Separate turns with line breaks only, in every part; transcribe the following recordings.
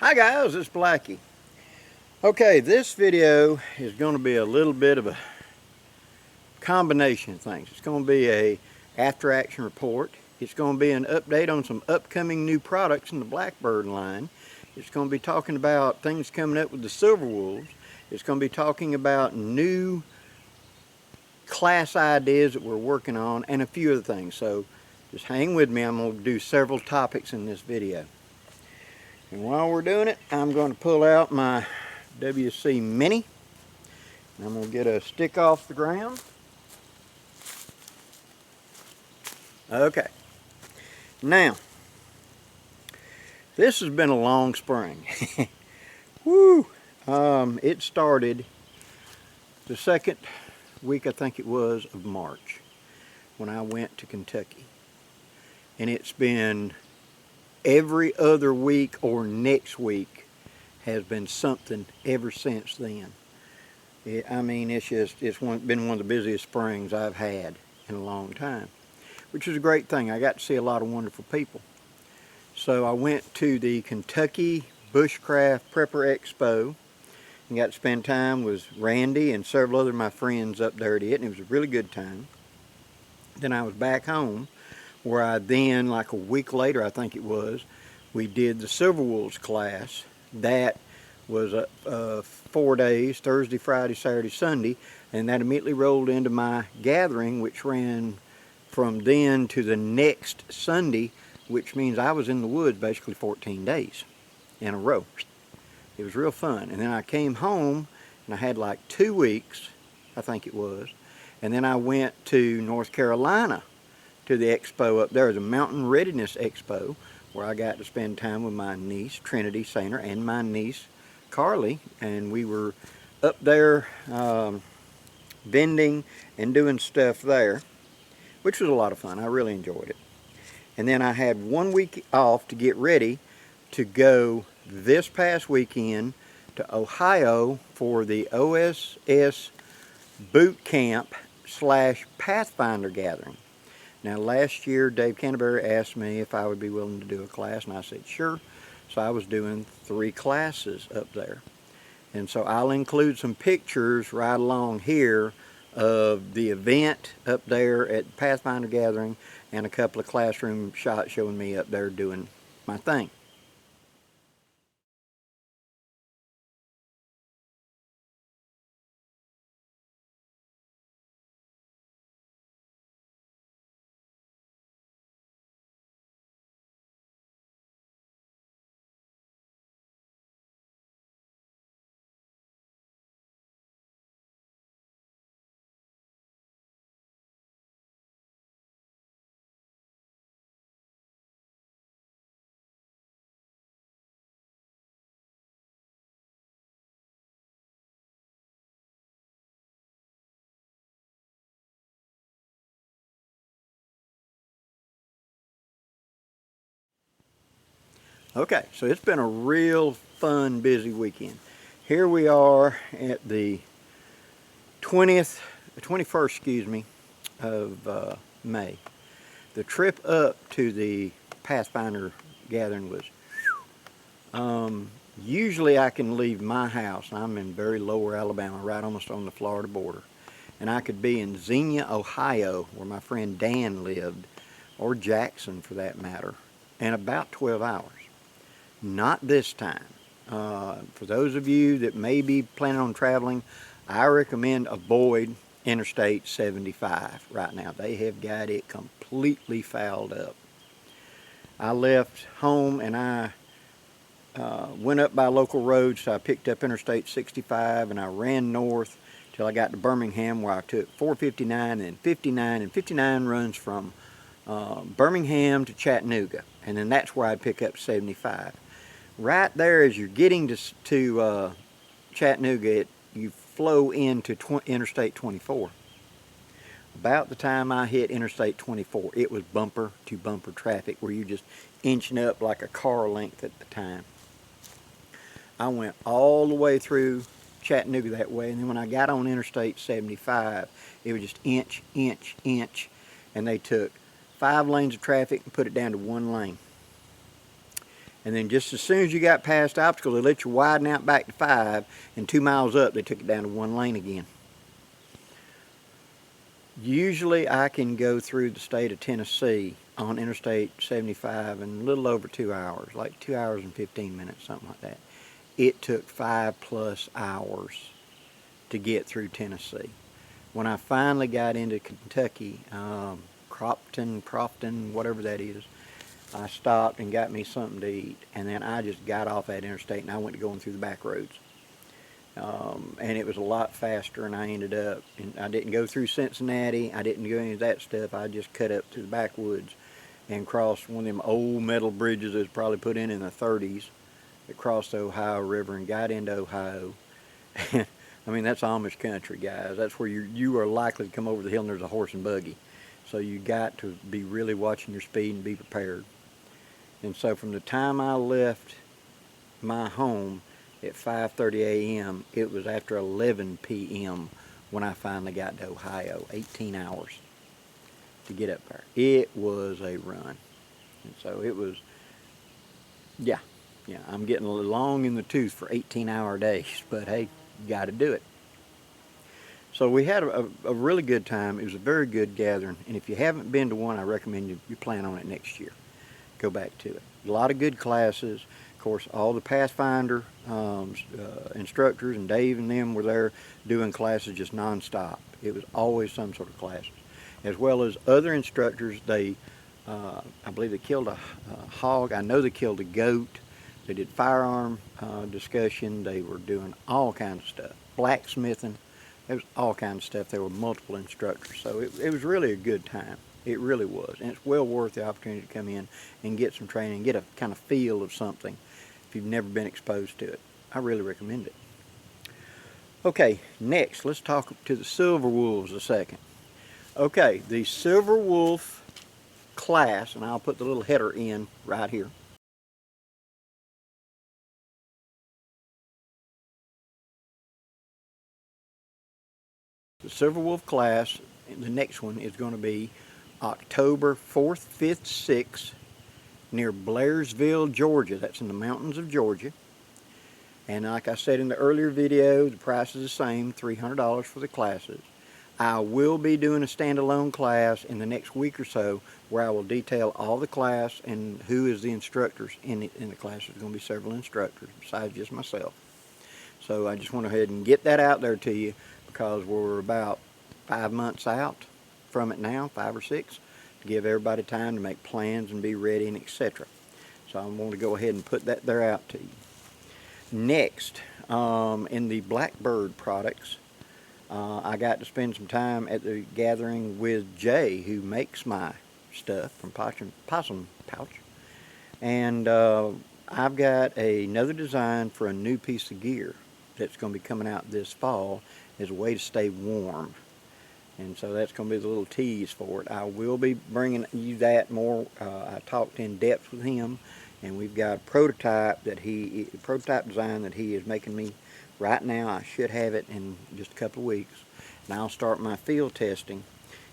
Hi guys, it's Blackie. Okay, this video is going to be a little bit of a combination of things. It's going to be a after action report. It's going to be an update on some upcoming new products in the Blackbird line. It's going to be talking about things coming up with the Silver Wolves. It's going to be talking about new class ideas that we're working on and a few other things. So just hang with me. I'm going to do several topics in this video. And while we're doing it, I'm going to pull out my WC Mini. And I'm going to get a stick off the ground. Okay. Now, this has been a long spring. Woo! It started the second week, I think it was, of March when I went to Kentucky. And it's been every other week or next week has been something ever since then. It's been one of the busiest springs I've had in a long time, which is a great thing. I got to see a lot of wonderful people. So I went to the Kentucky Bushcraft Prepper Expo and got to spend time with Randy and several other of my friends up there at it, and it was a really good time. Then I was back home, where I then, like a week later I think it was, we did the Silver Wolves class. That was 4 days, Thursday, Friday, Saturday, Sunday, and that immediately rolled into my gathering, which ran from then to the next Sunday, which means I was in the woods basically 14 days in a row. It was real fun. And then I came home and I had like 2 weeks, I think it was, and then I went to North Carolina to the expo up there. It was a Mountain Readiness Expo where I got to spend time with my niece Trinity Sainer and my niece Carly, and we were up there vending and doing stuff there, which was a lot of fun. I really enjoyed it. And then I had 1 week off to get ready to go this past weekend to Ohio for the OSS Boot Camp / Pathfinder gathering. Now last year Dave Canterbury asked me if I would be willing to do a class, and I said sure. So I was doing 3 classes up there. And so I'll include some pictures right along here of the event up there at Pathfinder gathering and a couple of classroom shots showing me up there doing my thing. Okay, so it's been a real fun, busy weekend. Here we are at the 21st, excuse me, of May. The trip up to the Pathfinder gathering was, usually I can leave my house, I'm in very lower Alabama, right almost on the Florida border, and I could be in Xenia, Ohio, where my friend Dan lived, or Jackson for that matter, in about 12 hours. Not this time. For those of you that may be planning on traveling, I recommend avoid Interstate 75 right now. They have got it completely fouled up. I left home and I went up by local roads, so I picked up Interstate 65 and I ran north till I got to Birmingham, where I took 459 and 59, and 59 runs from Birmingham to Chattanooga, and then that's where I'd pick up 75. Right there, as you're getting to Chattanooga, you flow into Interstate 24. About the time I hit Interstate 24, it was bumper to bumper traffic where you're just inching up like a car length at the time. I went all the way through Chattanooga that way, and then when I got on Interstate 75, it was just inch, inch, inch, and they took 5 lanes of traffic and put it down to 1 lane. And then just as soon as you got past obstacles, they let you widen out back to 5, and 2 miles up, they took it down to 1 lane again. Usually I can go through the state of Tennessee on Interstate 75 in a little over 2 hours, like 2 hours and 15 minutes, something like that. It took 5+ hours to get through Tennessee. When I finally got into Kentucky, Crofton, whatever that is, I stopped and got me something to eat, and then I just got off that interstate and I went to going through the back roads. And it was a lot faster, and I ended up, and I didn't go through Cincinnati, I didn't do any of that stuff. I just cut up through the backwoods and crossed one of them old metal bridges that was probably put in the 30s that crossed the Ohio River and got into Ohio. I mean, that's Amish country, guys. That's where you are likely to come over the hill and there's a horse and buggy. So you got to be really watching your speed and be prepared. And so from the time I left my home at 5:30 a.m., it was after 11 p.m. when I finally got to Ohio. 18 hours to get up there. It was a run. And so it was, yeah, I'm getting a little long in the tooth for 18-hour days, but hey, you got to do it. So we had a really good time. It was a very good gathering, and if you haven't been to one, I recommend you plan on it next year. Go back to it. A lot of good classes. Of course, all the Pathfinder instructors and Dave and them were there doing classes just nonstop. It was always some sort of classes. As well as other instructors, I believe they killed a hog. I know they killed a goat. They did firearm discussion. They were doing all kinds of stuff. Blacksmithing. There was all kinds of stuff. There were multiple instructors. So it was really a good time. It really was. And it's well worth the opportunity to come in and get some training, get a kind of feel of something if you've never been exposed to it. I really recommend it. Okay, next, let's talk to the Silver Wolves a second. Okay, the Silver Wolf class, and I'll put the little header in right here. The Silver Wolf class, the next one is going to be October 4th, 5th, 6th, near Blairsville, Georgia. That's in the mountains of Georgia. And like I said in the earlier video, the price is the same, $300 for the classes. I will be doing a standalone class in the next week or so where I will detail all the class and who is the instructors in the class. There's going to be several instructors besides just myself. So I just went ahead and get that out there to you because we're about 5 months out from it now, 5 or 6, to give everybody time to make plans and be ready and etc. So I'm going to go ahead and put that there out to you. Next, in the Blackbird products, I got to spend some time at the gathering with Jay, who makes my stuff from Possum Pouch. And I've got another design for a new piece of gear that's going to be coming out this fall as a way to stay warm. And so that's going to be the little tease for it. I will be bringing you that more. I talked in depth with him, and we've got a prototype design that he is making me right now. I should have it in just a couple of weeks, and I'll start my field testing.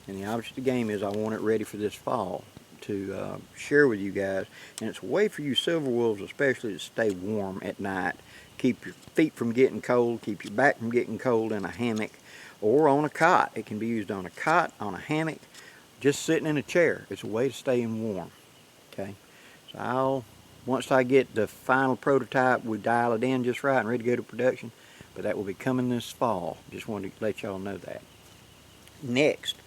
And the object of the game is I want it ready for this fall to share with you guys. And it's a way for you Silver Wolves especially to stay warm at night. Keep your feet from getting cold, keep your back from getting cold in a hammock or on a cot. It can be used on a cot, on a hammock, just sitting in a chair. It's a way to stay warm. Okay, so once I get the final prototype, we dial it in just right and ready to go to production. But that will be coming this fall. Just wanted to let y'all know that. Next,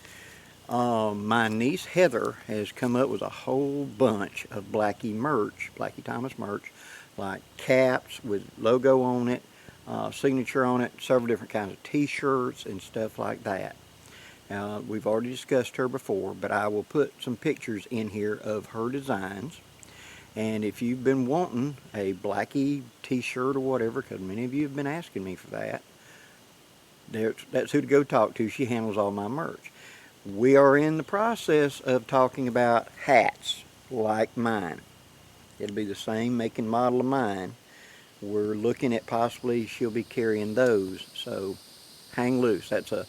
my niece Heather has come up with a whole bunch of Blackie merch, Blackie Thomas merch, like caps with logo on it, signature on it, several different kinds of t-shirts and stuff like that. We've already discussed her before, but I will put some pictures in here of her designs. And if you've been wanting a Blackie t-shirt or whatever, because many of you have been asking me for that, that's who to go talk to. She handles all my merch. We are in the process of talking about hats like mine. It'll be the same make and model of mine. We're looking at possibly she'll be carrying those, so hang loose. That's a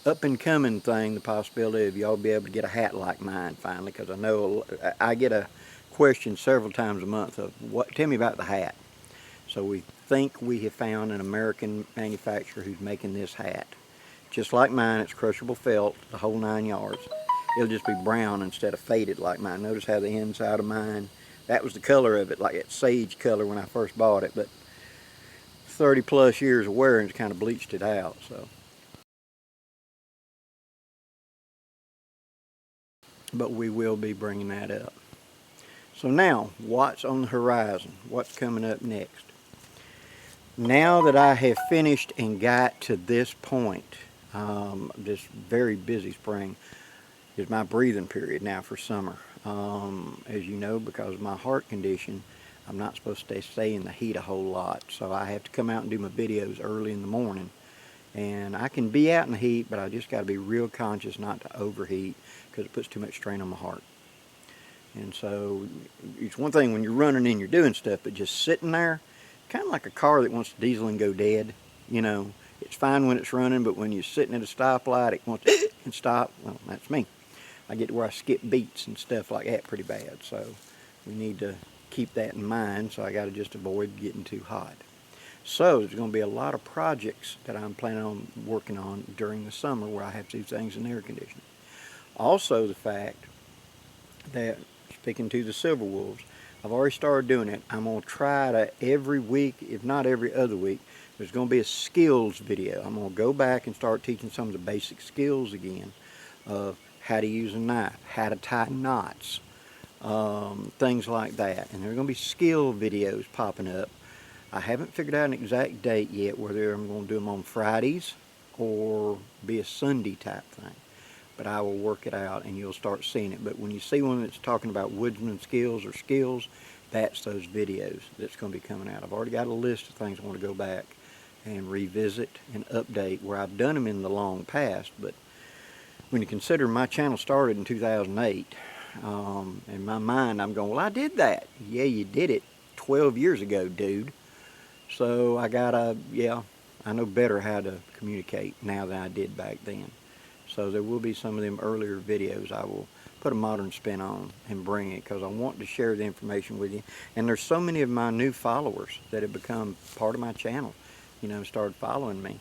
up and coming thing, the possibility of y'all be able to get a hat like mine finally, because I know I get a question several times a month of, tell me about the hat. So we think we have found an American manufacturer who's making this hat. Just like mine, it's crushable felt, the whole 9 yards. It'll just be brown instead of faded like mine. Notice how the inside of mine, that was the color of it, like that sage color when I first bought it, but 30 plus years of wearing has kind of bleached it out. So, but we will be bringing that up. So now, what's on the horizon? What's coming up next? Now that I have finished and got to this point, this very busy spring is my breathing period now for summer. As you know, because of my heart condition, I'm not supposed to stay in the heat a whole lot. So I have to come out and do my videos early in the morning. And I can be out in the heat, but I just got to be real conscious not to overheat because it puts too much strain on my heart. And so it's one thing when you're running and you're doing stuff, but just sitting there, kind of like a car that wants to diesel and go dead. You know, it's fine when it's running, but when you're sitting at a stoplight, it wants to and stop. Well, that's me. I get to where I skip beats and stuff like that pretty bad. So we need to keep that in mind. So I got to just avoid getting too hot. So there's going to be a lot of projects that I'm planning on working on during the summer where I have to do things in air conditioning. Also the fact that, speaking to the Silver Wolves, I've already started doing it. I'm going to try to every week, if not every other week, there's going to be a skills video. I'm going to go back and start teaching some of the basic skills again of how to use a knife, how to tie knots, things like that. And there are going to be skill videos popping up. I haven't figured out an exact date yet, whether I'm going to do them on Fridays or be a Sunday type thing. But I will work it out and you'll start seeing it. But when you see one that's talking about woodsman skills or skills, that's those videos that's going to be coming out. I've already got a list of things I want to go back and revisit and update where I've done them in the long past. But when you consider my channel started in 2008, in my mind I'm going, well, I did that. Yeah, you did it 12 years ago, dude. So I gotta, I know better how to communicate now than I did back then. So there will be some of them earlier videos I will put a modern spin on and bring it because I want to share the information with you. And there's so many of my new followers that have become part of my channel, you know, started following me,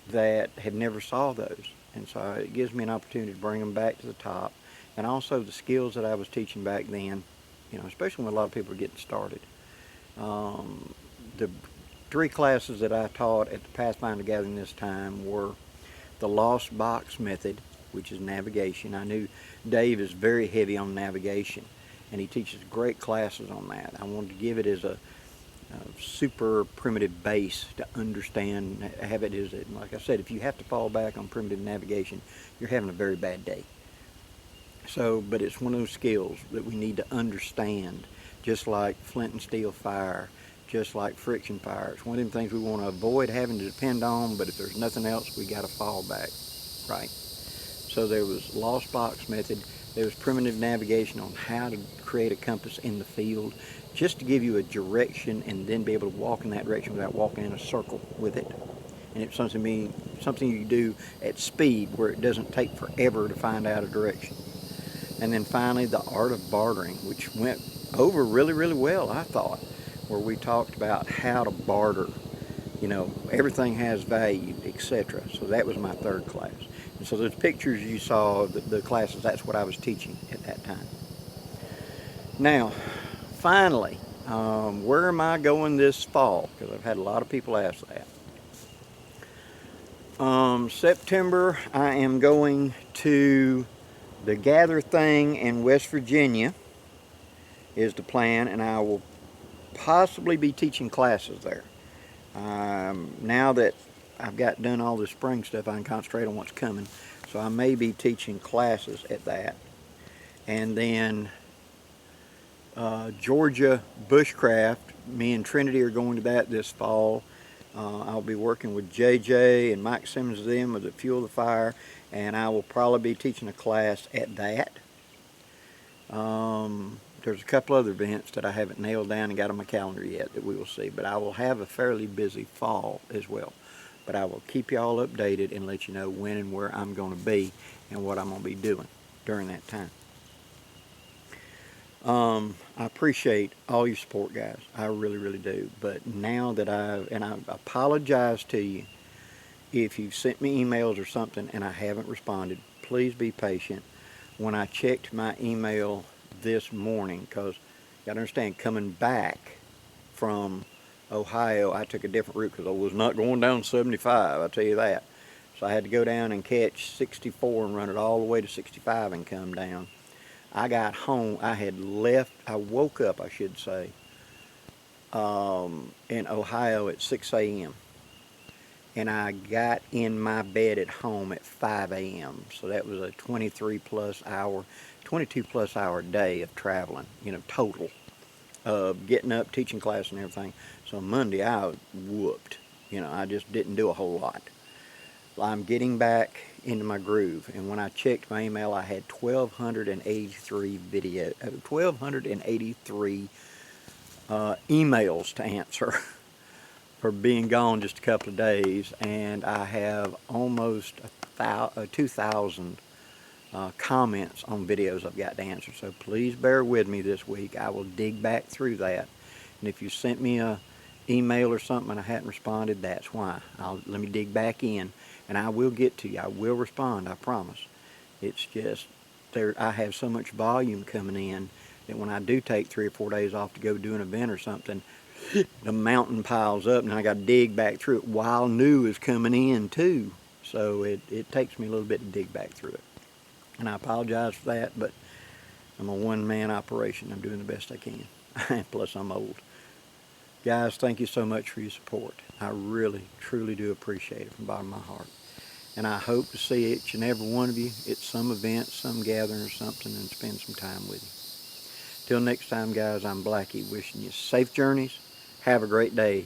that have never saw those. And so it gives me an opportunity to bring them back to the top. And also the skills that I was teaching back then, you know, especially when a lot of people are getting started. The 3 classes that I taught at the Pathfinder Gathering this time were the Lost Box Method, which is navigation. I knew Dave is very heavy on navigation, and he teaches great classes on that. I wanted to give it as a super primitive base to understand, have it as, like I said, if you have to fall back on primitive navigation, you're having a very bad day. So, but it's one of those skills that we need to understand, just like flint and steel fire, just like friction fire. It's one of them things we want to avoid having to depend on, but if there's nothing else, we got to fall back, right? So there was Lost Box Method. There was primitive navigation on how to create a compass in the field, just to give you a direction and then be able to walk in that direction without walking in a circle with it. And it's something you do at speed where it doesn't take forever to find out a direction. And then finally, the art of bartering, which went over really, really well, I thought, where we talked about how to barter. You know, everything has value, etc. So that was my 3rd class. And so those pictures you saw, the classes, that's what I was teaching at that time. Now, finally, where am I going this fall? Because I've had a lot of people ask that. September, I am going to the Gather thing in West Virginia is the plan, and I will possibly be teaching classes there. Now that I've got done all the spring stuff, I can concentrate on what's coming. So I may be teaching classes at that. And then Georgia Bushcraft, me and Trinity are going to that this fall. I'll be working with JJ and Mike Simmons and them with the Fuel the Fire, and I will probably be teaching a class at that. There's a couple other events that I haven't nailed down and got on my calendar yet that we will see, but I will have a fairly busy fall as well. But I will keep you all updated and let you know when and where I'm going to be and what I'm going to be doing during that time. I appreciate all your support, guys. I really, really do. But now that I apologize to you if you've sent me emails or something and I haven't responded. Please be patient. When I checked my email this morning, because you got to understand, coming back from Ohio, I took a different route because I was not going down 75, I'll tell you that. So I had to go down and catch 64 and run it all the way to 65 and come down. I got home, I woke up, I should say, in Ohio at 6 a.m. And I got in my bed at home at 5 a.m. So that was a 22 plus hour day of traveling, total. Getting up, teaching class and everything. So Monday I was whooped. I just didn't do a whole lot. I'm getting back into my groove, and when I checked my email, I had 1,283 emails to answer for being gone just a couple of days, and I have almost 2,000 comments on videos I've got to answer. So please bear with me this week. I will dig back through that, and if you sent me a email or something and I hadn't responded, that's why. Let me dig back in, and I will get to you. I will respond, I promise. It's just I have so much volume coming in that when I do take 3 or 4 days off to go do an event or something, the mountain piles up and I got to dig back through it while new is coming in too. So it takes me a little bit to dig back through it. And I apologize for that, but I'm a one-man operation. I'm doing the best I can. Plus I'm old. Guys, thank you so much for your support. I really, truly do appreciate it from the bottom of my heart. And I hope to see each and every one of you at some event, some gathering or something, and spend some time with you. Till next time, guys, I'm Blackie, wishing you safe journeys. Have a great day.